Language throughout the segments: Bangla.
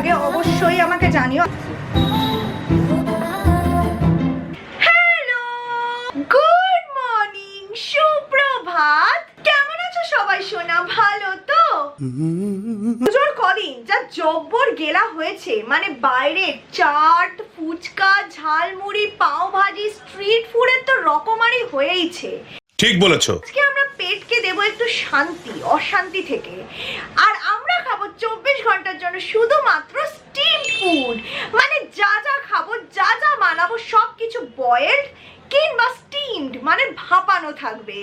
লাগে অবশ্যই আমাকে জানিও। হ্যালো, গুড মর্নিং, সুপ্রভাত। কেমন আছো সবাই সোনা? ভালো তো? পুজোর কদিন যা জব্বর গেলা হয়েছে, মানে বাইরে চাট, ফুচকা, ঝালমুড়ি, পাও ভাজি, স্ট্রিট ফুডের তো রকমারি হয়েইছে। ঠিক বলেছো। আজকে আমরা পেটকে দেব একটু শান্তি অশান্তি থেকে, আর আমরা খাবো 24 ঘন্টার জন্য শুধুমাত্র স্টিম ফুড। মানে যা যা খাবো, যা যা বানাবো সবকিছু বয়েলড কিংবা স্টিমড, মানে ভাপানো থাকবে।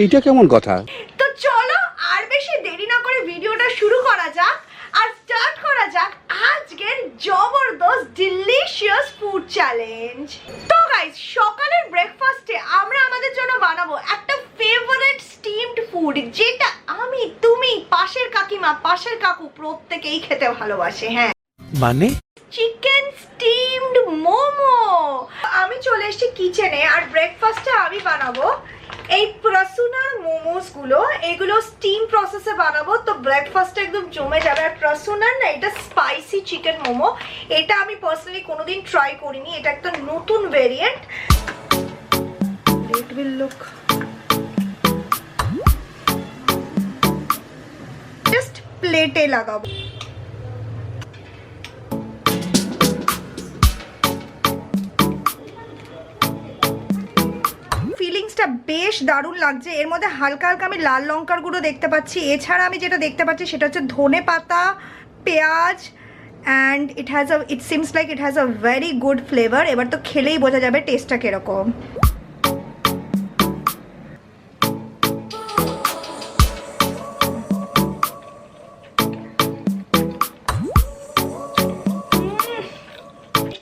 এইটা কেমন কথা? তো চলো আর বেশি দেরি না করে ভিডিওটা শুরু করা যাক আর স্টার্ট করা যাক আজকের জবরদস্ত ডিলিশিয়াস ফুড চ্যালেঞ্জ। তো গাইস, সকালের ব্রেকফাস্টে আমরা আমাদের জন্য বানাবো একটা ফেভারিট স্টিমড ফুড, যেটা আমি, তুমি, পাশের কাকিমা, পাশের কাকু প্রত্যেকেই খেতে ভালোবাসে। হ্যাঁ, মানে চিকেন স্টিমড মোমো। আমি চলে এসেছি কিচেনে, আর ব্রেকফাস্টে আমি বানাবো এই প্রসুনার মোমোস গুলো। এগুলো স্টিম প্রসেসে বানাবো, তো ব্রেকফাস্টে একদম জমে যাবে। আর প্রসুনার না, এটা স্পাইসি চিকেন মোমো। এটা আমি পার্সোনালি কোনোদিন ট্রাই করিনি, এটা একটা নতুন variant. It will look just প্লেটে লাগাবো। ফিলিংসটা বেশ দারুণ লাগছে। এর মধ্যে হালকা হালকা আমি লাল লঙ্কার গুঁড়ো দেখতে পাচ্ছি। এছাড়া আমি যেটা দেখতে পাচ্ছি সেটা হচ্ছে ধনে পাতা, পেঁয়াজ, and it seems like it has a very good flavour. এবার তো খেলেই বোঝা যাবে টেস্টটা কিরকম।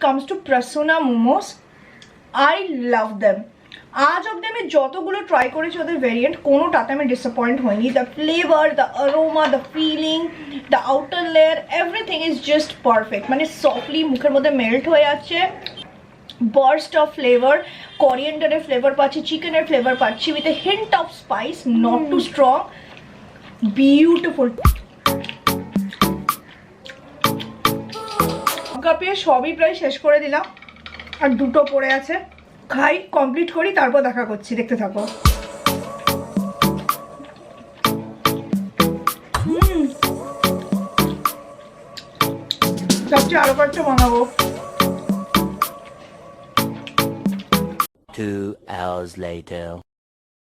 Comes to Prasuna momos, I love them. আজ অব্দি আমি যতগুলো ট্রাই করেছি ওদের ভেরিয়েন্ট, কোনোটাতে আমি ডিসঅ্যাপয়েন্ট হইনি। The flavour, the aroma, the feeling, the outer layer, everything is just perfect. মানে সফটলি মুখের মধ্যে মেল্ট হয়ে যাচ্ছে। বার্স্ট অফ ফ্লেভার, করিয়েন্ডারের ফ্লেভার পাচ্ছি, চিকেনের ফ্লেভার পাচ্ছি, with a hint of spice, not too strong. Beautiful. কাপিয়ে সবই প্রায় শেষ করে দিলাম, আর দুটো পড়ে আছে। খাই, কমপ্লিট করি, তারপর দেখা করছি, দেখতে থাকো। সবচেয়ে আরো কয়েকটা বানাবো। 2 hours later.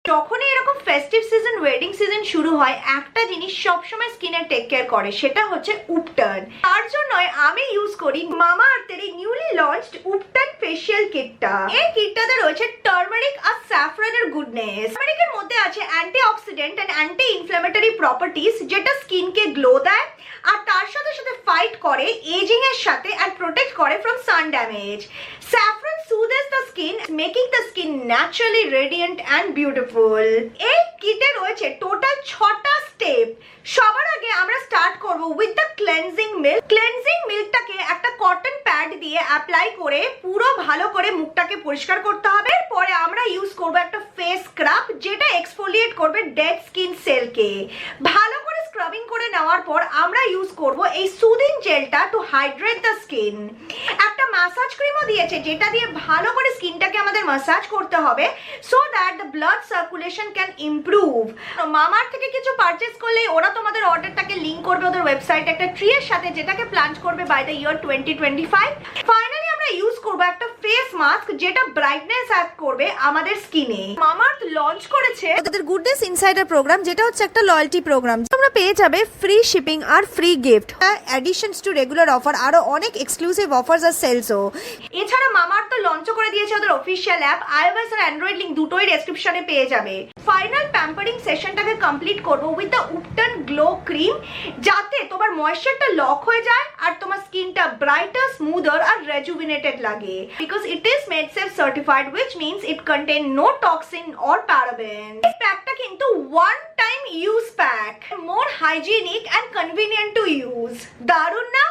যখনই এরকম ফেস্টিভ সিজন, ওয়েডিং সিজন শুরু হয়, একটা জিনিস সবসময় স্কিনে টেক কেয়ার করে, সেটা হচ্ছে উপটান। তার জন্যই আমি ইউজ করি মামাআর্থের এই নিউলি লঞ্চড উপটান ফেশিয়াল কিটটা। এই কিটটাতে রয়েছে টার্মারিক আর স্যাফরনের গুডনেস। টার্মারিকের মধ্যে আছে antioxidant and anti inflammatory properties, যেটা স্কিনকে গ্লো দেয়, আর তার সাথে সাথে ফাইট করে এজিং এর সাথে এন্ড প্রোটেক্ট করে from sun damage. Saffron soothes the skin, making the skin naturally radiant and beautiful. এই কিটে রয়েছে টোটাল 6টা স্টেপ। সবার আগে আমরা স্টার্ট করব with the cleansing milk. Cleansing মিল্কটাকে একটা কটন প্যাড দিয়ে অ্যাপ্লাই করে পুরো ভালো করে মুখটাকে পরিষ্কার করতে হবে। এরপরে আমরা ইউজ করব একটা ফেস স্ক্রাব, যেটা এক্সফোলিয়েট করবে ডেড স্কিন সেলকে। ভালো করে স্ক্রাবিং করে নেওয়ার পর আমরা ইউজ করব এই সুদিং জেলটা টু হাইড্রেট দ্য স্কিন। একটা ম্যাসাজ ক্রিমও দিয়েছে, যেটা দিয়ে ভালো করে স্কিনটাকে আমাদের ম্যাসাজ করতে হবে, so that the blood circulation can improve. Mamaearth থেকে কিছু পারচেজ করলে ওরা তোমাদের অর্ডারটাকে লিংক করবে ওদের ওয়েবসাইটে একটা ট্রি এর সাথে, যেটাকে প্ল্যান করবে বাই দ্য ইয়ার 2025। ফাইনালি আমরা ইউজ করব একটা ফেস মাস্ক, যেটা ব্রাইটনেস অ্যাড করবে আমাদের স্কিনে। মামাআর্থ লঞ্চ করেছে ওদের গুডনেস ইনসাইডার প্রোগ্রাম, যেটা হচ্ছে একটা লয়্যালটি প্রোগ্রাম। তোমরা পেয়ে যাবে ফ্রি শিপিং আর free gift, additions to regular offer, আরো অনেক এক্সক্লুসিভ অফার্স আর সেলসও। এছাড়া মামাআর্থ লঞ্চ করে দিয়েছে ওদের অফিশিয়াল অ্যাপ, iOS আর অ্যান্ড্রয়েড লিংক দুটোই ডেসক্রিপশনে পেয়ে যাবে। ফাইনাল প্যাম্পারিং সেশনটাকে কমপ্লিট করব উইথ দ্য উপটান গ্লো ক্রিম, যাতে তোমার ময়েশ্চারটা লক হয়ে যায় আর তোমার স্কিনটা ব্রাইটার, স্মুদার আর রেজুভিনেটেড লাগে। Because it is MadeSafe certified, which means it contain no toxin or paraben. এই প্যাকটা কিন্তু one time use pack, more hygienic and convenient to use. দারুণ না?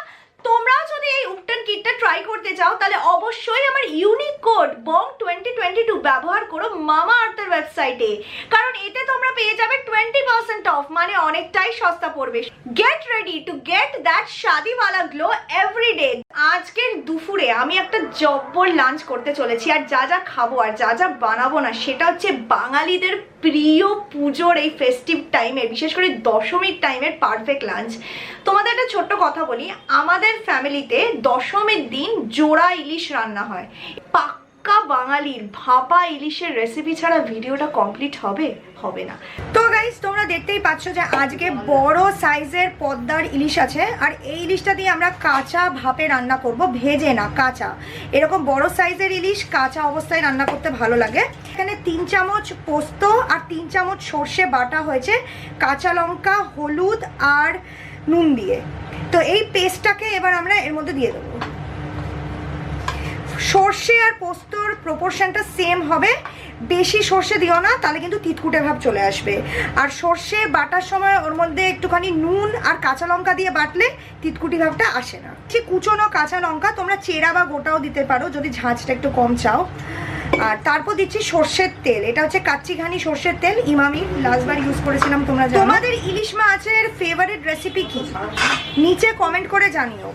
তোমরাও যদি এই উপটান কিটটা ট্রাই করতে চাও তাহলে অবশ্যই আমার ইউনিক কোড বং 2022 ব্যবহার করো মামা আর্থের ওয়েবসাইটে, কারণ এতে তোমরা পেয়ে যাবে 20% অফ, মানে অনেকটাই সস্তা পড়বে। Get ready to get that শাদিওয়ালা গ্লো এভরিডে। আজকের দুপুরে আমি একটা জব্বর লাঞ্চ করতে চলেছি, আর যা যা খাবো আর যা যা বানাবো না সেটা হচ্ছে বাঙালিদের প্রিয় পুজোর এই ফেস্টিভ টাইমে, বিশেষ করে দশমীর টাইমের পারফেক্ট লাঞ্চ। তোমাদের একটা ছোট্ট কথা বলি, আমাদের ফ্যামিলিতে দশমীর দিন জোড়া ইলিশ রান্না হয়। পাক্কা বাঙালির ভাপা ইলিশের রেসিপি ছাড়া ভিডিওটা কমপ্লিট হবে হবে না। তো গাইস, তোমরা দেখতেই পাচ্ছ যে আজকে বড় সাইজের পদ্মার ইলিশ আছে, আর এই ইলিশটা দিয়ে আমরা কাঁচা ভাপে রান্না করব, ভেজে না, কাঁচা। এরকম বড় সাইজের ইলিশ কাঁচা অবস্থায় রান্না করতে ভালো লাগে। এখানে 3 চামচ পোস্ত আর 3 চামচ সর্ষে বাটা হয়েছে, কাঁচা লঙ্কা, হলুদ আর নুন দিয়ে। তো এই পেস্টটাকে এবার আমরা এর মধ্যে দিয়ে দেবো। সর্ষে আর পোস্তর প্রপোর্শনটা সেম হবে, বেশি সর্ষে দিও না, তাহলে কিন্তু তিতকুটে ভাব চলে আসবে। আর সর্ষে বাটার সময় ওর মধ্যে একটুখানি নুন আর কাঁচা লঙ্কা দিয়ে বাটলে তিতকুটি ভাবটা আসে না। ঠিক কুচনো কাঁচা লঙ্কা, তোমরা চেরা বা গোটাও দিতে পারো যদি ঝাঁঝটা একটু কম চাও। আর তারপর দিচ্ছি সর্ষের তেল, এটা হচ্ছে কাচ্চিঘানি সর্ষের তেল, ইমামি, লাস্টবার ইউজ করেছিলাম তোমরা জানো। তোমাদের ইলিশ মাছের ফেভারিট রেসিপি কি নিচে কমেন্ট করে জানিও।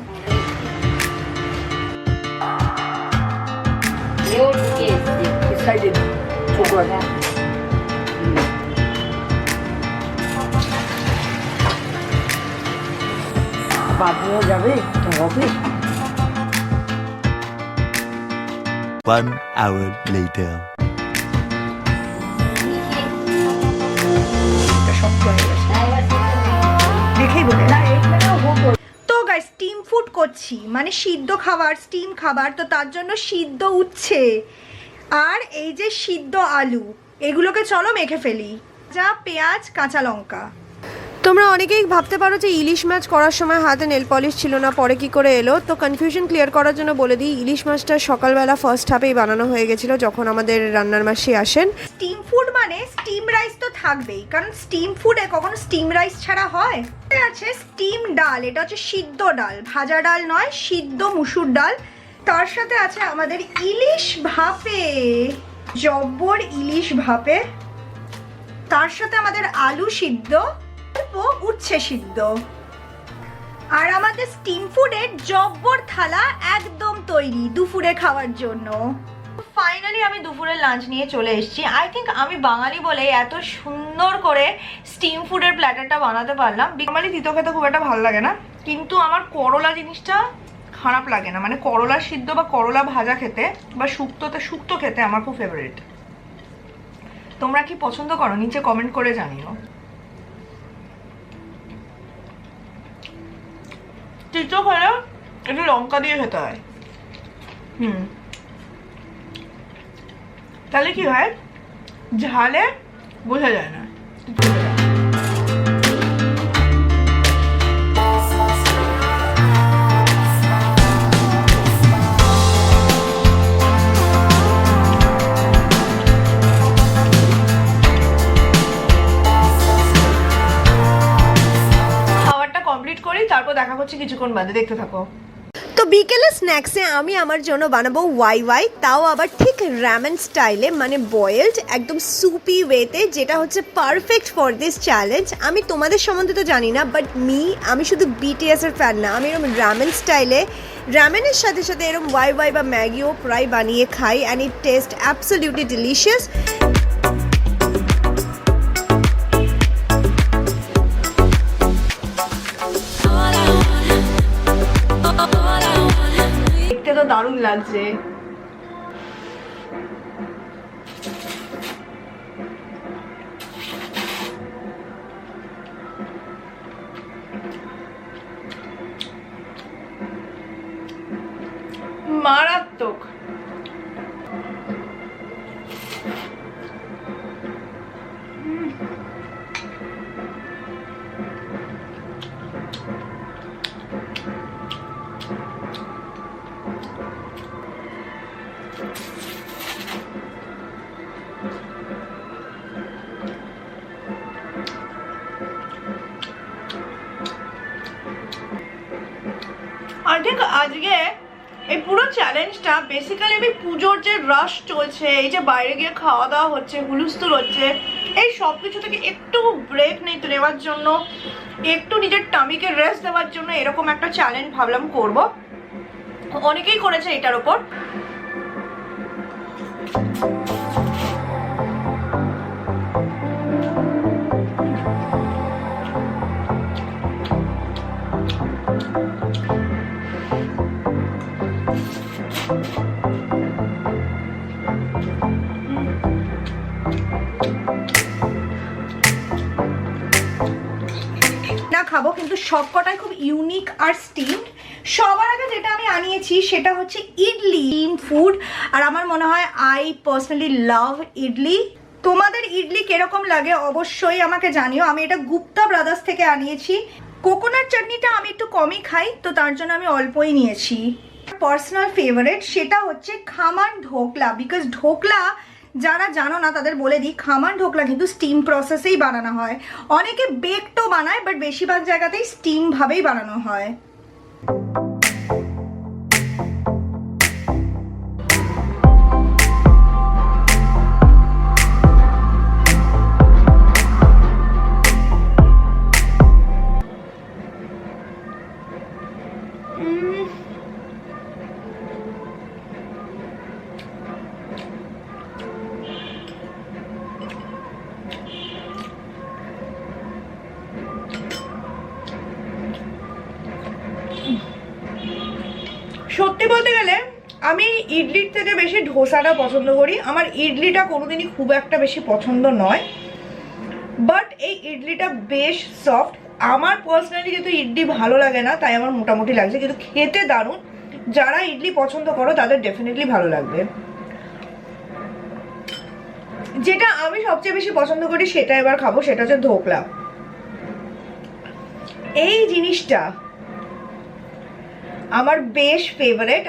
যাবে 1 hour later. তো গাইস, স্টিম ফুড করছি, মানে সিদ্ধ খাবার, স্টিম খাবার, তো তার জন্য সিদ্ধ উচ্ছে আর এই যে সিদ্ধ আলু, এগুলোকে চলো মেখে ফেলি। যা পেঁয়াজ, কাঁচা লঙ্কা। তোমরা অনেকেই ভাবতে পারো যে ইলিশ মাছ করার সময় হাতে নেল পলিশ ছিল না, পরে কি করে এলো। তো কনফিউশন ক্লিয়ার করার জন্য বলে দিই, ইলিশ মাছটা সকালবেলা ফার্স্ট হাফেই বানানো হয়ে গেছিল যখন আমাদের রান্নার মাসি আসেন। স্টিম ফুড মানে স্টিম রাইস তো থাকবেই, কারণ স্টিম ফুডে কখনো স্টিম রাইস ছাড়া হয়। আছে স্টিম ডাল, এটা হচ্ছে সিদ্ধ ডাল, ভাজা ডাল নয়, সিদ্ধ মুসুর ডাল। তার সাথে আছে আমাদের ইলিশ ভাপে, জব্বর ইলিশ ভাপে। তার সাথে আমাদের আলু সিদ্ধ, উচ্ছে সিদ্ধ। আর আমাদের স্টিম ফুডের জব্বর থালা একদম তৈরি দুপুরে খাওয়ার জন্য। ফাইনালি আমি দুপুরের লাঞ্চ নিয়ে চলে এসেছি। আই থিঙ্ক আমি বাঙালি বলে এত সুন্দর করে স্টিম ফুডের প্ল্যাটারটা বানাতে পারলাম। নর্মালি তিতো খেতে খুব একটা ভালো লাগে না, কিন্তু আমার করলা জিনিসটা খারাপ লাগে না, মানে করলা সিদ্ধ বা করলা ভাজা খেতে বা শুক্তো খেতে আমার খুব ফেভারিট। তোমরা কি পছন্দ করো নিচে কমেন্ট করে জানিও। তিতো খেলে একটু লঙ্কা দিয়ে খেতে হয়, তাহলে কি হয়, ঝালে বোঝা যায় না। তারপর দেখা হচ্ছে কিছুক্ষণ বাদে, দেখতে থাকো। তো বিকেলে স্ন্যাক্সে আমি আমার জন্য বানাবো ওয়াই, তাও আবার ঠিক রামেন স্টাইলে, মানে বয়েলড, একদম সুপি ওয়েতে, যেটা হচ্ছে পারফেক্ট ফর দিস চ্যালেঞ্জ। আমি তোমাদের সম্বন্ধে তো জানি না, বাট আমি শুধু বিটিএস এর ফ্যান না, আমি এরকম রামেন স্টাইলে, রামেনের সাথে সাথে এরকম ওয়াই বা ম্যাগিও প্রায় বানিয়ে খাই, and it test absolutely delicious. দেখতে তো দারুণ লাগছে। মারাত্মক। ঠিক আজকে এই পুরো চ্যালেঞ্জটা বেসিক্যালি আমি পুজোর যে রাশ চলছে, এই যে বাইরে গিয়ে খাওয়া দাওয়া হচ্ছে, হুলুস্থুল হচ্ছে, এই সব কিছু থেকে একটু ব্রেক নেওয়ার জন্য, একটু নিজের টামিকে রেস্ট দেওয়ার জন্য এরকম একটা চ্যালেঞ্জ ভাবলাম করব। অনেকেই করেছে এটার ওপর। খাবো কিন্তু সবকটাই খুব ইউনিক আর স্টিমড। সবার আগে যেটা আমি আনিয়েছি সেটা হচ্ছে ইডলি, স্টিম ফুড। আর আমার মনে হয় আই পার্সোনালি লাভ ইডলি। তোমাদের ইডলি কিরকম লাগে অবশ্যই আমাকে জানিও। আমি এটা গুপ্তা ব্রাদার্স থেকে আনিয়েছি। কোকোনাট চাটনিটা আমি একটু কমই খাই, তো তার জন্য আমি অল্পই নিয়েছি। পার্সোনাল ফেভারিট সেটা হচ্ছে খামান ঢোকলা। বিকজ ঢোকলা যারা জানো না তাদের বলে দিই, খামান ঢোকলা কিন্তু স্টিম প্রসেসেই বানানো হয়। অনেকে বেকডও বানায়, বাট বেশিরভাগ জায়গাতেই স্টিম ভাবেই বানানো হয়। সত্যি বলতে গেলে আমি ইডলির থেকে বেশি ধোসাটা পছন্দ করি। আমার ইডলিটা কোনোদিনই খুব একটা বেশি পছন্দ নয়, বাট এই ইডলিটা বেশ সফট। আমার পার্সোনালি যেহেতু ইডলি ভালো লাগে না, তাই আমার মোটামুটি লাগছে, কিন্তু খেতে দারুণ। যারা ইডলি পছন্দ করো তাদের ডেফিনেটলি ভালো লাগবে। যেটা আমি সবচেয়ে বেশি পছন্দ করি সেটা এবার খাবো, সেটা হচ্ছে ধোকলা। এই জিনিসটা আমার বেশ ফেভারিট।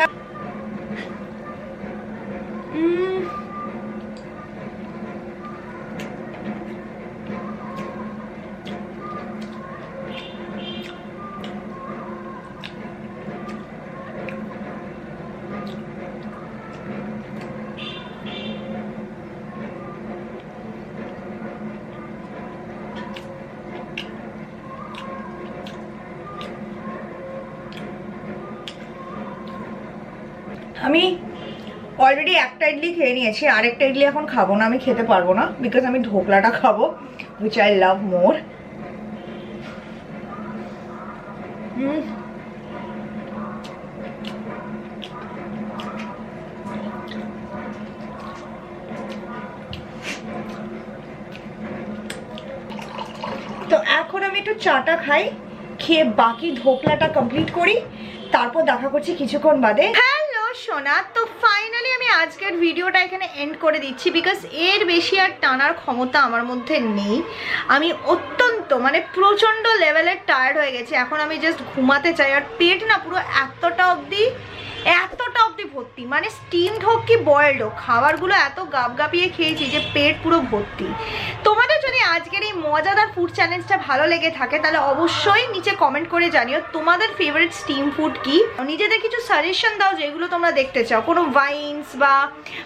আমি অলরেডি একটা ইডলি খেয়ে নিয়েছি, আরেকটা ইডলি এখন খাবো না, আমি খেতে পারবো না, বিকজ আমি ঢোকলাটা খাবো, which I love more. তো এখন আমি একটু চাটা খাই, খেয়ে বাকি ঢোকলাটা কমপ্লিট করি, তারপর দেখা করছি কিছুক্ষণ বাদে। হ্যালো সোনা, তো ফাইনালি আমি আজকের ভিডিওটা এখানে এন্ড করে দিচ্ছি, বিকজ এর বেশি আর টানার ক্ষমতা আমার মধ্যে নেই। আমি অত্যন্ত মানে প্রচণ্ড লেভেলের টায়ার্ড হয়ে গেছি। এখন আমি জাস্ট ঘুমাতে চাই। আর পেট না পুরো এতটা অবধি ভর্তি, মানে স্টিমড হোক কি বয়েলড হোক, খাবারগুলো এত গাপিয়ে খেয়েছি যে পেট পুরো ভর্তি। তোমাদের যদি আজকের এই মজাদার ফুড চ্যালেঞ্জটা ভালো লেগে থাকে তাহলে অবশ্যই নিচে কমেন্ট করে জানিও তোমাদের ফেভারিট স্টিম ফুড কি। নিজেদের কিছু সাজেশন দাও যেগুলো তোমরা দেখতে চাও, কোনো ভাইন্স বা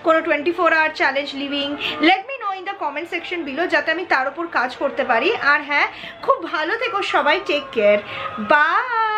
কোনো 24 hour challenge living. Let me know in the comment section below, যাতে আমি তার উপর কাজ করতে পারি। আর হ্যাঁ, খুব ভালো থেকো সবাই, টেক কেয়ার, বাই।